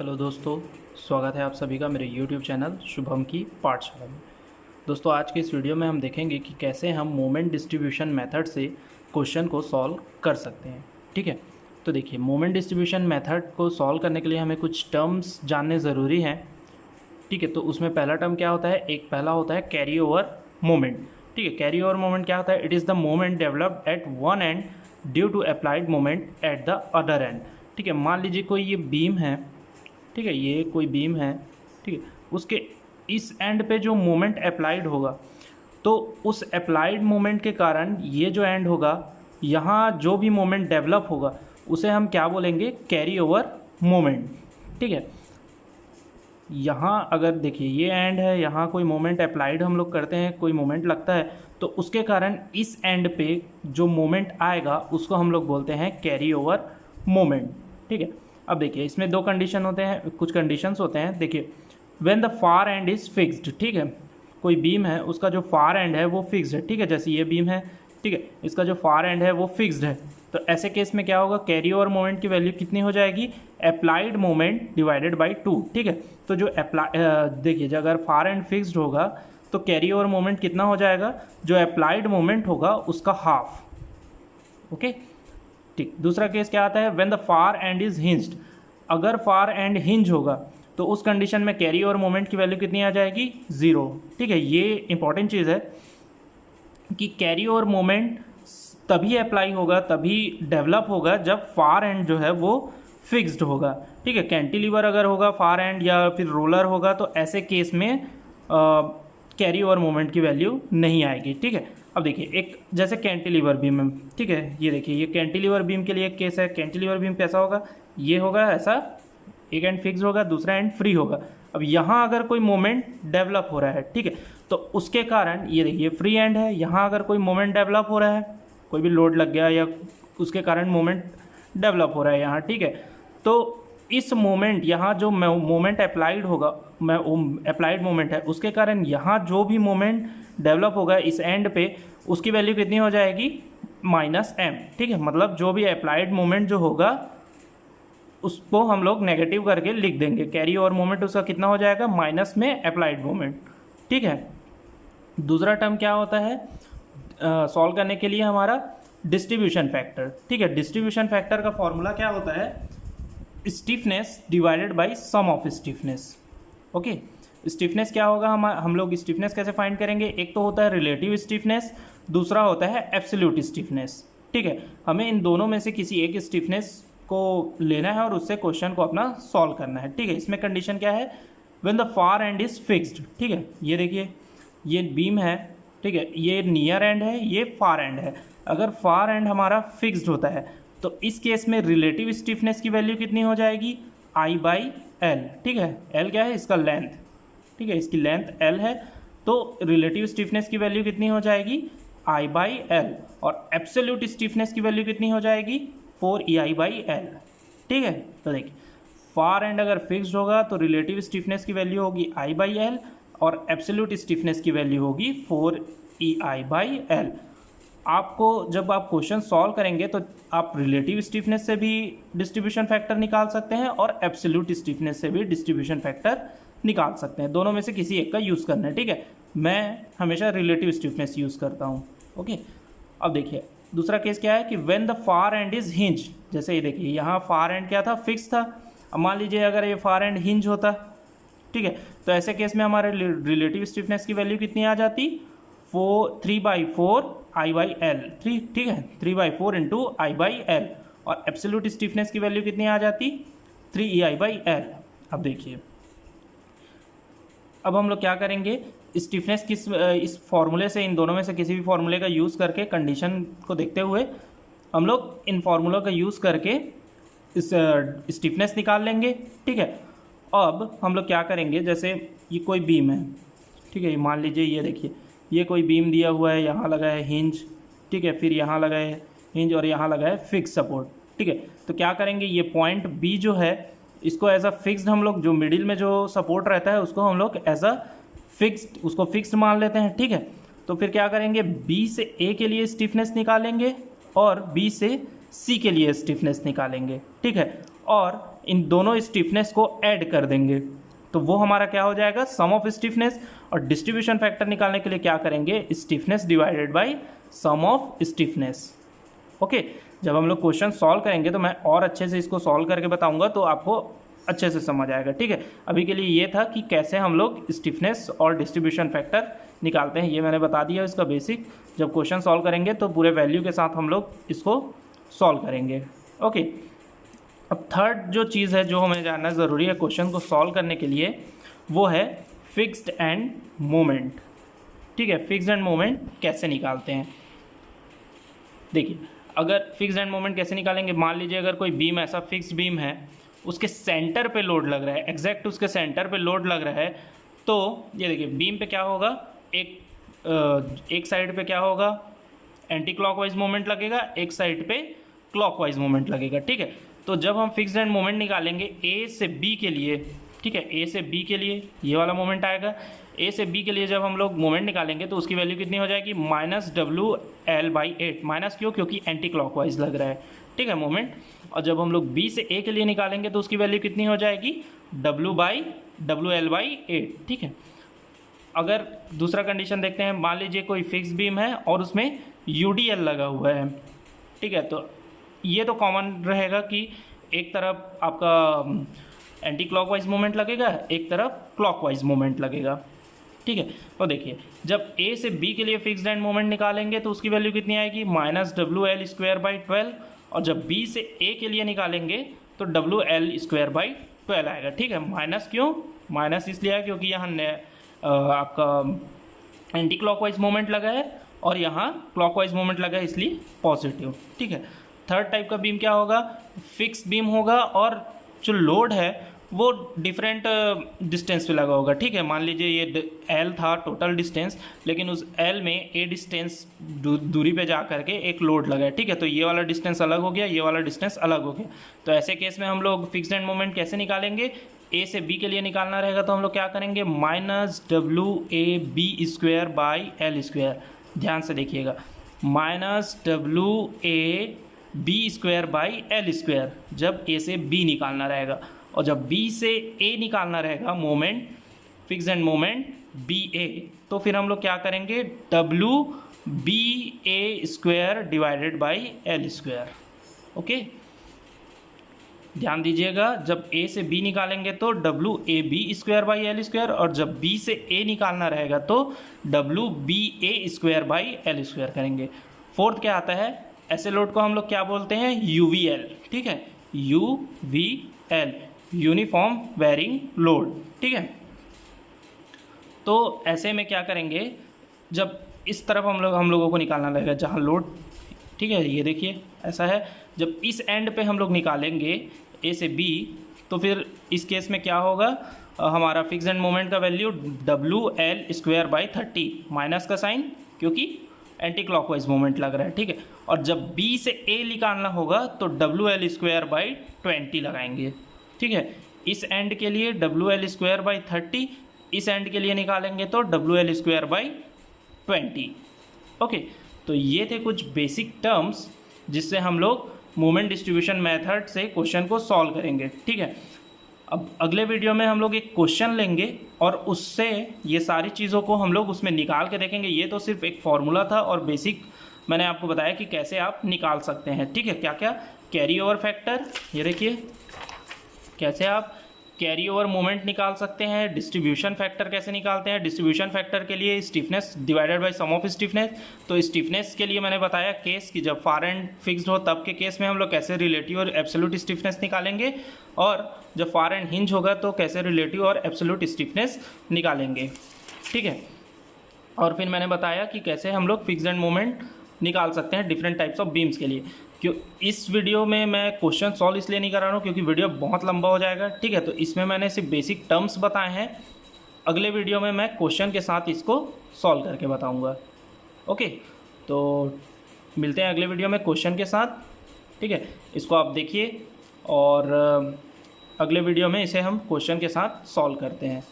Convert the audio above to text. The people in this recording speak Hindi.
हेलो दोस्तों, स्वागत है आप सभी का मेरे YouTube चैनल शुभम की पाठशाला में। दोस्तों, आज के इस वीडियो में हम देखेंगे कि कैसे हम मोमेंट डिस्ट्रीब्यूशन मेथड से क्वेश्चन को सॉल्व कर सकते हैं। ठीक है, तो देखिए, मोमेंट डिस्ट्रीब्यूशन मेथड को सॉल्व करने के लिए हमें कुछ टर्म्स जानने ज़रूरी हैं। ठीक है, तो उसमें पहला टर्म क्या होता है? एक पहला होता है कैरी ओवर मोमेंट। ठीक है, कैरी ओवर मोमेंट क्या होता है? It is the moment developed at one end due to applied moment at the other end. ठीक है, मान लीजिए कोई ये बीम है। ठीक है, ये कोई बीम है। ठीक है, उसके इस एंड पे जो मोमेंट अप्लाइड होगा, तो उस अप्लाइड मोमेंट के कारण ये जो एंड होगा, यहाँ जो भी मोमेंट डेवलप होगा उसे हम क्या बोलेंगे? Carry over moment. ठीक है, यहाँ अगर देखिए ये एंड है, यहाँ कोई मोमेंट अप्लाइड हम लोग करते हैं, कोई मोमेंट लगता है, तो उसके कारण इस एंड पे जो मोमेंट आएगा उसको हम लोग बोलते हैं कैरी ओवर मोमेंट। ठीक है, अब देखिए इसमें दो कंडीशन होते हैं, कुछ कंडीशंस होते हैं। देखिए, when the far and is fixed. ठीक है, कोई बीम है, उसका जो फार एंड है वो फिक्स्ड है। ठीक है, जैसे ये बीम है, ठीक है, इसका जो फार एंड है वो फिक्स्ड है, तो ऐसे केस में क्या होगा? कैरी ओवर मोमेंट की वैल्यू कितनी हो जाएगी? Applied moment divided by 2। ठीक है, तो जो देखिए, जब अगर फार एंड फिक्स्ड होगा तो कैरी ओवर मोमेंट कितना हो जाएगा? जो अप्लाइड मोमेंट होगा उसका हाफ। ओके, ठीक। दूसरा केस क्या आता है? When the far and is hinged. अगर फार एंड हिंज होगा तो उस कंडीशन में कैरी ओवर मोमेंट की वैल्यू कितनी आ जाएगी? 0। ठीक है, ये इंपॉर्टेंट चीज़ है कि कैरी ओवर मोमेंट तभी अप्लाई होगा, तभी डेवलप होगा जब फार एंड जो है वो फिक्स्ड होगा। ठीक है, कैंटिलीवर अगर होगा फार एंड या फिर रोलर होगा तो ऐसे केस में कैरी ओवर मोमेंट की वैल्यू नहीं आएगी। ठीक है, अब देखिए, एक जैसे कैंटिलीवर बीम है। ठीक है, ये देखिए, ये कैंटिलीवर बीम के लिए एक केस है। कैंटिलीवर बीम कैसा होगा? ये होगा ऐसा, एक एंड फिक्स होगा, दूसरा एंड फ्री होगा। अब यहाँ अगर कोई मोमेंट डेवलप हो रहा है, ठीक है, तो उसके कारण ये देखिए फ्री एंड है। यहाँ अगर कोई मोमेंट डेवलप हो रहा है, कोई भी लोड लग गया या उसके कारण मोमेंट डेवलप हो रहा है यहाँ, ठीक है, तो इस मोमेंट, यहाँ जो मोमेंट अप्लाइड होगा, अप्लाइड मोमेंट है, उसके कारण यहाँ जो भी मोमेंट डेवलप होगा इस एंड पे, उसकी वैल्यू कितनी हो जाएगी? -m। ठीक है, मतलब जो भी अप्लाइड मोमेंट जो होगा उसको हम लोग नेगेटिव करके लिख देंगे। कैरी ओवर मोमेंट उसका कितना हो जाएगा? माइनस में अप्लाइड मोमेंट। ठीक है, दूसरा टर्म क्या होता है सॉल्व करने के लिए? हमारा डिस्ट्रीब्यूशन फैक्टर। ठीक है, डिस्ट्रीब्यूशन फैक्टर का फॉर्मूला क्या होता है? Stiffness divided by sum of stiffness. Okay, stiffness क्या होगा? हम लोग स्टिफनेस कैसे फाइंड करेंगे? एक तो होता है रिलेटिव स्टिफनेस, दूसरा होता है एब्सोल्यूट स्टिफनेस। ठीक है, हमें इन दोनों में से किसी एक स्टिफनेस को लेना है और उससे क्वेश्चन को अपना सॉल्व करना है। ठीक है, इसमें कंडीशन क्या है? When the far and is fixed. ठीक है, ये देखिए, ये बीम है। ठीक है, ये नियर एंड है, ये फार एंड है। अगर फार एंड हमारा फिक्स्ड होता है तो इस केस में रिलेटिव स्टिफनेस की वैल्यू कितनी हो जाएगी? I/L। ठीक है, L क्या है? इसका लेंथ। ठीक है, इसकी लेंथ L है, तो रिलेटिव स्टिफनेस की वैल्यू कितनी हो जाएगी? I/L। और एब्सोल्यूट स्टिफनेस की वैल्यू कितनी हो जाएगी? 4EI/L। ठीक है, तो देखिए, फार एंड अगर फिक्स्ड होगा तो रिलेटिव स्टिफनेस की वैल्यू होगी I/L और एब्सोल्यूट स्टिफनेस की वैल्यू होगी 4EI/L। आपको जब आप क्वेश्चन सॉल्व करेंगे तो आप रिलेटिव स्टिफनेस से भी डिस्ट्रीब्यूशन फैक्टर निकाल सकते हैं और एब्सोल्यूट स्टिफनेस से भी डिस्ट्रीब्यूशन फैक्टर निकाल सकते हैं। दोनों में से किसी एक का यूज़ करना है। ठीक है, मैं हमेशा रिलेटिव स्टिफनेस यूज़ करता हूँ। ओके, अब देखिए, दूसरा केस क्या है कि when the far and is hinge. जैसे ये देखिए, यहाँ फार एंड क्या था? फिक्स था। अब मान लीजिए अगर ये फार एंड हिंज होता, ठीक है, तो ऐसे केस में हमारे रिलेटिव स्टिफनेस की वैल्यू कितनी आ जाती? 3/4 I/L। ठीक है, 3/4 इंटू I/L। और एब्सोल्यूट स्टिफनेस की वैल्यू कितनी आ जाती? 3EI/L। अब देखिए, अब हम लोग क्या करेंगे? स्टिफनेस इस फॉर्मूले से, इन दोनों में से किसी भी फॉर्मूले का यूज़ करके, कंडीशन को देखते हुए हम लोग इन फॉर्मूलों का यूज़ करके इस स्टिफनेस निकाल लेंगे। ठीक है, अब हम लोग क्या करेंगे? जैसे ये कोई बीम है, ठीक है, मान लीजिए ये देखिए, ये कोई बीम दिया हुआ है, यहाँ लगा है हिंज, ठीक है, फिर यहाँ लगा है हिंज और यहाँ लगा है फिक्स सपोर्ट। ठीक है, तो क्या करेंगे? ये पॉइंट बी जो है इसको एज अ फिक्स्ड, हम लोग जो मिडिल में जो सपोर्ट रहता है उसको हम लोग एज अ फिक्स्ड, उसको फिक्स्ड मान लेते हैं। ठीक है, तो फिर क्या करेंगे? बी से ए के लिए स्टिफनेस निकालेंगे और बी से सी के लिए स्टिफनेस निकालेंगे, ठीक है, और इन दोनों स्टिफनेस को ऐड कर देंगे तो वो हमारा क्या हो जाएगा, सम ऑफ स्टिफनेस। और डिस्ट्रीब्यूशन फैक्टर निकालने के लिए क्या करेंगे, stiffness divided by sum of stiffness. Okay, जब हम लोग क्वेश्चन सॉल्व करेंगे तो मैं और अच्छे से इसको सॉल्व करके बताऊंगा तो आपको अच्छे से समझ आएगा, ठीक है। अभी के लिए ये था कि कैसे हम लोग स्टिफनेस और डिस्ट्रीब्यूशन फैक्टर निकालते हैं, ये मैंने बता दिया इसका बेसिक। जब क्वेश्चन सॉल्व करेंगे तो पूरे वैल्यू के साथ हम लोग इसको सॉल्व करेंगे। ओके, अब थर्ड जो चीज़ है जो हमें जानना ज़रूरी है क्वेश्चन को सॉल्व करने के लिए, वो है फिक्स्ड एंड मोमेंट, ठीक है। फिक्स्ड एंड मोमेंट कैसे निकालते हैं, देखिए, अगर फिक्स्ड एंड मोमेंट कैसे निकालेंगे, मान लीजिए अगर कोई बीम ऐसा फिक्स्ड बीम है, उसके सेंटर पे लोड लग रहा है, एग्जैक्ट उसके सेंटर पे लोड लग रहा है, तो ये देखिए बीम पे क्या होगा, एक साइड पे क्या होगा, एंटी क्लॉकवाइज मोमेंट लगेगा, एक साइड पे क्लॉकवाइज मोमेंट लगेगा, ठीक है। तो जब हम फिक्स्ड एंड मोमेंट निकालेंगे ए से बी के लिए, ठीक है, ए से बी के लिए ये वाला मोमेंट आएगा, ए से बी के लिए जब हम लोग मोमेंट निकालेंगे तो उसकी वैल्यू कितनी हो जाएगी, -WL/8। माइनस क्यों, क्योंकि एंटी क्लॉकवाइज लग रहा है, ठीक है, मोमेंट। और जब हम लोग बी से ए के लिए निकालेंगे तो उसकी वैल्यू कितनी हो जाएगी, WL/8, ठीक है। अगर दूसरा कंडीशन देखते हैं, मान लीजिए कोई फिक्स बीम है और उसमें UDL लगा हुआ है, ठीक है, तो ये तो कॉमन रहेगा कि एक तरफ आपका एंटी क्लॉकवाइज मोमेंट लगेगा, एक तरफ क्लॉकवाइज मोमेंट लगेगा, ठीक है। तो देखिए जब ए से बी के लिए फिक्स्ड एंड मोमेंट निकालेंगे तो उसकी वैल्यू कितनी आएगी, -WL²/12, और जब बी से ए के लिए निकालेंगे तो WL²/12 आएगा, ठीक है। माइनस क्यों, माइनस इसलिए है क्योंकि यहाँ आपका एंटी क्लॉकवाइज मोमेंट लगा है और यहाँ क्लॉकवाइज मोमेंट लगा है, इसलिए पॉजिटिव, ठीक है। थर्ड टाइप का बीम क्या होगा, फिक्स बीम होगा और जो लोड है वो डिफरेंट डिस्टेंस पे लगा होगा, ठीक है। मान लीजिए ये L था टोटल डिस्टेंस, लेकिन उस L में A डिस्टेंस दूरी पे जा करके एक लोड लगा है, ठीक है। तो ये वाला डिस्टेंस अलग हो गया, ये वाला डिस्टेंस अलग हो गया। तो ऐसे केस में हम लोग फिक्स्ड एंड मोमेंट कैसे निकालेंगे, A से B के लिए निकालना रहेगा तो हम लोग क्या करेंगे, -WAB²/L²। ध्यान से देखिएगा, -WAB²/L², जब A से B निकालना रहेगा। और जब B से A निकालना रहेगा moment, fix end moment BA, तो फिर हम लोग क्या करेंगे, WBA²/L²। ओके, ध्यान दीजिएगा, जब A से B निकालेंगे तो WAB²/L², और जब B से A निकालना रहेगा तो WBA²/L² करेंगे। फोर्थ क्या आता है, ऐसे लोड को हम लोग क्या बोलते हैं, UVL, ठीक है, UVL, यूनिफॉर्म वेरिंग लोड, ठीक है। तो ऐसे में क्या करेंगे, जब इस तरफ हम लोगों को निकालना रहेगा जहाँ लोड, ठीक है, ये देखिए ऐसा है, जब इस एंड पे हम लोग निकालेंगे A से B, तो फिर इस केस में क्या होगा, हमारा फिक्स एंड मोमेंट का वैल्यू WL²/30, माइनस का साइन क्योंकि एंटी क्लॉकवाइज मोमेंट लग रहा है, ठीक है। और जब B से A निकालना होगा तो WL²/20 लगाएंगे, ठीक है। इस एंड के लिए WL²/30, इस एंड के लिए निकालेंगे तो WL²/20। ओके, तो ये थे कुछ बेसिक टर्म्स जिससे हम लोग मोमेंट डिस्ट्रीब्यूशन मेथड से क्वेश्चन को सॉल्व करेंगे, ठीक है। अब अगले वीडियो में हम लोग एक क्वेश्चन लेंगे और उससे ये सारी चीज़ों को हम लोग उसमें निकाल के देखेंगे। ये तो सिर्फ एक फॉर्मूला था और बेसिक मैंने आपको बताया कि कैसे आप निकाल सकते हैं, ठीक है। क्या क्या, कैरी ओवर फैक्टर, ये देखिए कैसे आप कैरी ओवर मोमेंट निकाल सकते हैं, डिस्ट्रीब्यूशन फैक्टर कैसे निकालते हैं। डिस्ट्रीब्यूशन फैक्टर के लिए stiffness divided by sum of stiffness. तो स्टिफनेस के लिए मैंने बताया केस कि जब फार एंड फिक्स्ड हो तब के केस में हम लोग कैसे रिलेटिव और एब्सोल्यूट स्टिफनेस निकालेंगे, और जब फार एंड हिंज होगा तो कैसे रिलेटिव और एब्सोल्यूट स्टिफनेस निकालेंगे, ठीक है। और फिर मैंने बताया कि कैसे हम लोग फिक्स्ड एंड मोमेंट निकाल सकते हैं डिफरेंट टाइप्स ऑफ बीम्स के लिए। क्यों इस वीडियो में मैं क्वेश्चन सॉल्व इसलिए नहीं कर रहा हूँ क्योंकि वीडियो बहुत लंबा हो जाएगा, ठीक है। तो इसमें मैंने सिर्फ बेसिक टर्म्स बताए हैं, अगले वीडियो में मैं क्वेश्चन के साथ इसको सॉल्व करके बताऊँगा। ओके, तो मिलते हैं अगले वीडियो में क्वेश्चन के साथ, ठीक है। इसको आप देखिए और अगले वीडियो में इसे हम क्वेश्चन के साथ सॉल्व करते हैं।